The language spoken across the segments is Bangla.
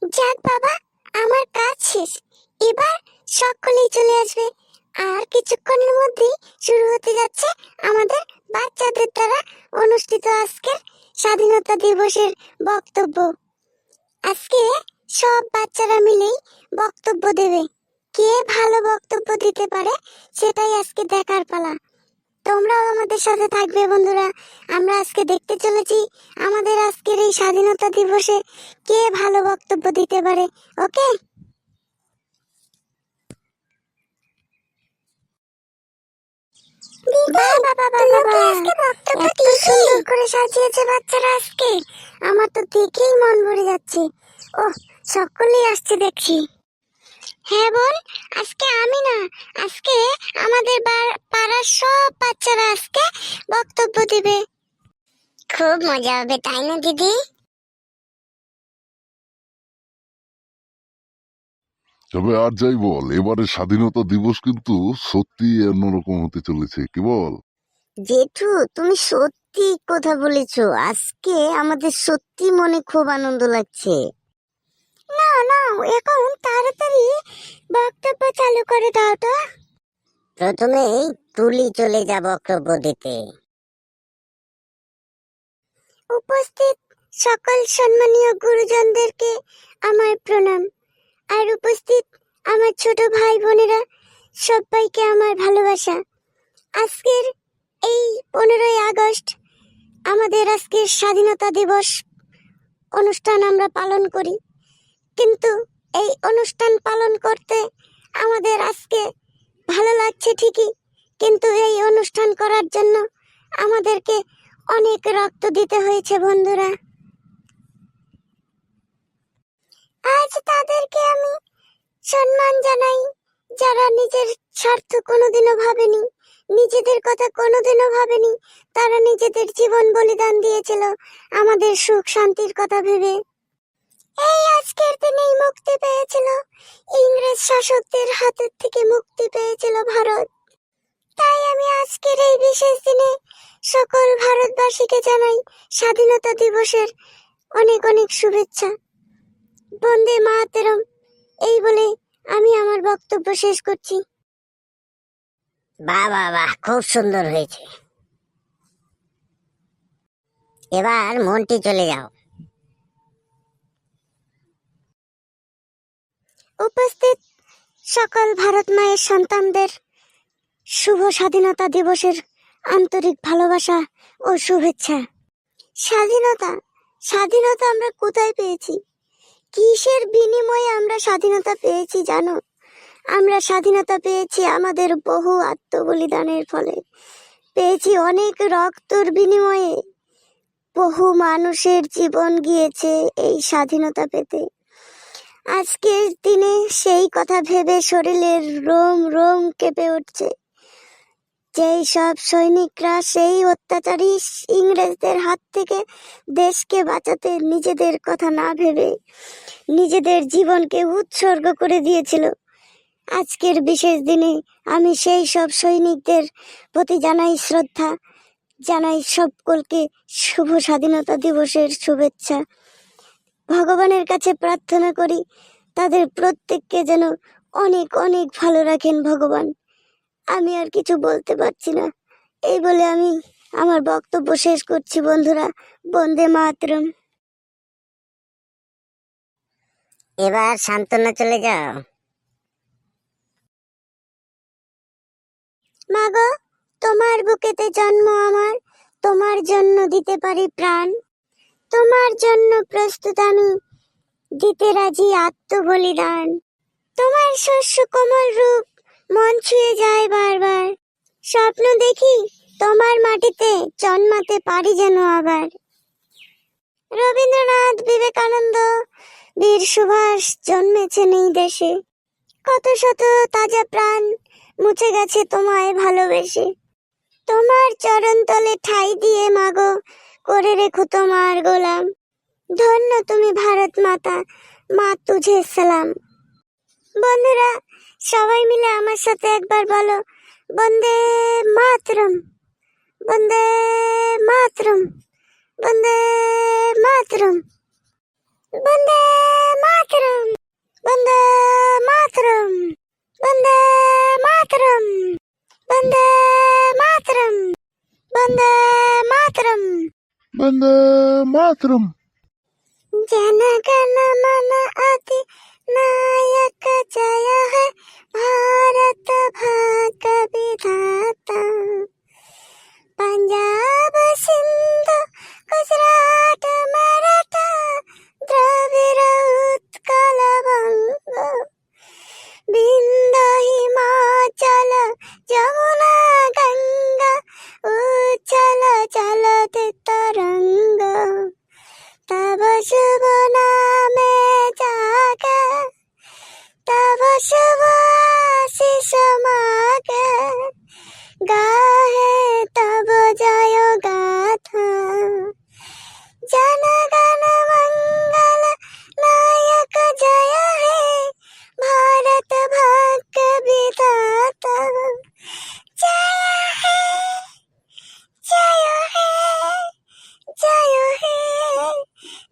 যাক বাবা, আমার কাজ শেষ। এবার সকলেই চলে আসবে। আর কিছুক্ষণের মধ্যেই শুরু হতে যাচ্ছে আমাদের বাচ্চাদের দ্বারা অনুষ্ঠিত আজকের স্বাধীনতা দিবসের বক্তব্য। আজকে সব বাচ্চারা মিলেই বক্তব্য দেবে। কে ভালো বক্তব্য দিতে পারে সেটাই আজকে দেখার পালা। তোমরাও আমাদের সাথে থাকবে বন্ধুরা। আমরা আজকে দেখতে চলেছি আমাদের আজকের এই স্বাধীনতা দিবসে কে ভালো বক্তব্য দিতে পারে। ওকে, এত সুন্দর করে সাজিয়েছে বাচ্চারা আজকে, আমার তো দেখেই মন ভরে যাচ্ছে। ওহ, সকলেই আসছে দেখছি। হ্যাঁ বল, আজকে আমি না, আজকে আমাদের পাড়ার সব বাচ্চারা আজকে বক্তব্য দিবে। খুব মজা হবে, তাই না দিদি? তবে আর যাই বল, এবারে স্বাধীনতা দিবস কিন্তু সত্যি অন্যরকম হতে চলেছে, কি বল? জেঠু, তুমি সত্যি কথা বলেছো। আজকে আমাদের সত্যি মনে খুব আনন্দ লাগছে। না না, এখন তাড়াতাড়ি বক্তব্য চালু করে দাও তো। প্রথমেই তুলি চলে যা বক্তব্য দিতে। উপস্থিত সকল সম্মানীয় গুরুজনদেরকে আমার প্রণাম। আর উপস্থিত আমার ছোট ভাই বোনেরা, সবাইকে আমার ভালোবাসা। আজকের এই 15ই আগস্ট আমাদের আজকের স্বাধীনতা দিবস অনুষ্ঠান আমরা পালন করি, কিন্তু এই অনুষ্ঠান পালন করতে আমাদের আজকে ভালো লাগছে ঠিকই, কিন্তু এই অনুষ্ঠান করার জন্য আমাদেরকে অনেক রক্ত দিতে হয়েছে বন্ধুরা। আজ তাদেরকে আমি সম্মান জানাই, যারা নিজের স্বার্থ কোনোদিনও ভাবেনি, নিজেদের কথা কোনোদিনও ভাবেনি। তারা নিজেদের জীবন বলিদান দিয়েছিল আমাদের সুখ শান্তির কথা ভেবে। এই আজকের দিনেই মুক্তি পেয়েছিল, ইংরেজ শাসকদের হাতের থেকে মুক্তি পেয়েছিল ভারত। তাই আমি আজকের এই বিশেষ দিনে সকল ভারতবাসীকে জানাই স্বাধীনতা দিবসের অনেক অনেক শুভেচ্ছা। বন্দে মাতরম, এই বলে আমি আমার বক্তব্য শেষ করছি। বাহ বাহ বাহ, খুব সুন্দর হয়েছে। এবার মন্টি চলে যাও। উপস্থিত সকল ভারত মায়ের সন্তানদের শুভ স্বাধীনতা দিবসের আন্তরিক ভালোবাসা ও শুভেচ্ছা। স্বাধীনতা, স্বাধীনতা আমরা কোথায় পেয়েছি? কিসের বিনিময়ে আমরা স্বাধীনতা পেয়েছি জানো? আমরা স্বাধীনতা পেয়েছি আমাদের বহু আত্মবলিদানের ফলে, পেয়েছি অনেক রক্তর বিনিময়ে। বহু মানুষের জীবন গিয়েছে এই স্বাধীনতা পেতে। আজকের দিনে সেই কথা ভেবে শরীরের রোম রোম কেঁপে উঠছে। যেই সব সৈনিকরা সেই অত্যাচারী ইংরেজদের হাত থেকে দেশকে বাঁচাতে নিজেদের কথা না ভেবে নিজেদের জীবনকে উৎসর্গ করে দিয়েছিল, আজকের বিশেষ দিনে আমি সেই সব সৈনিকদের প্রতি জানাই শ্রদ্ধা, জানাই সকলকে শুভ স্বাধীনতা দিবসের শুভেচ্ছা। ভগবানের কাছে প্রার্থনা করি তাদের প্রত্যেককে যেন অনেক অনেক ভালো রাখেন ভগবান। আমি আর কিছু বলতে পারছি না, এই বলে আমি আমার বক্তব্য শেষ করছি বন্ধুরা। বন্দে মাতরম। এবার শান্তনা চলে যাও। মাগো, তোমার বুকেতে জন্ম আমার, তোমার জন্য দিতে পারি প্রাণ। তোমার জন্য প্রস্তুত আমি, দিতে রাজি আত্মবলিদান। তোমার শস্য কোমল রূপ মন ছুঁয়ে যায় বারবার। স্বপ্ন দেখি তোমার মাটিতে জন্মাতে পারি যেন আবার। রবীন্দ্রনাথ, বিবেকানন্দ, বীর সুভাষ জন্মেছেন এই দেশে। কত শত তাজা প্রাণ মুছে গেছে তোমায় ভালোবেসে। তোমার চরণ তলে ঠাই দিয়ে মাগো করে রেখো তোমার গোলাম। ধন্য তুমি ভারত মাতা, মা তুঝে সালাম। বন্ধুরা, সবাই মিলে আমার সাথে একবার বলো, বন্দে মাতরম, বন্দে মাতরম, বন্দে মাতরম, বন্দে মাতরম। वंदे मातरम। जनगण मन अधिनायक जय है भारत भाग्य विधाता। पंजाब सिंध गुजरात मराठा द्रविड़ उत्कल बंग विंध्य हिमाचल जमुना गंगा उज्जल चलति तरंग। तब शुभ नामे जागे तब शुभ आशीष मागे गाहे तब जय गाथा। जनगण मंगल नायक जय हे भारत भाग्य विधाता। जय हे जय हे जय हे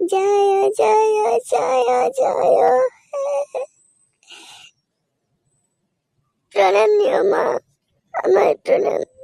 जय जय जय जय हे। প্রণাম নিও মা, আমার প্রণাম।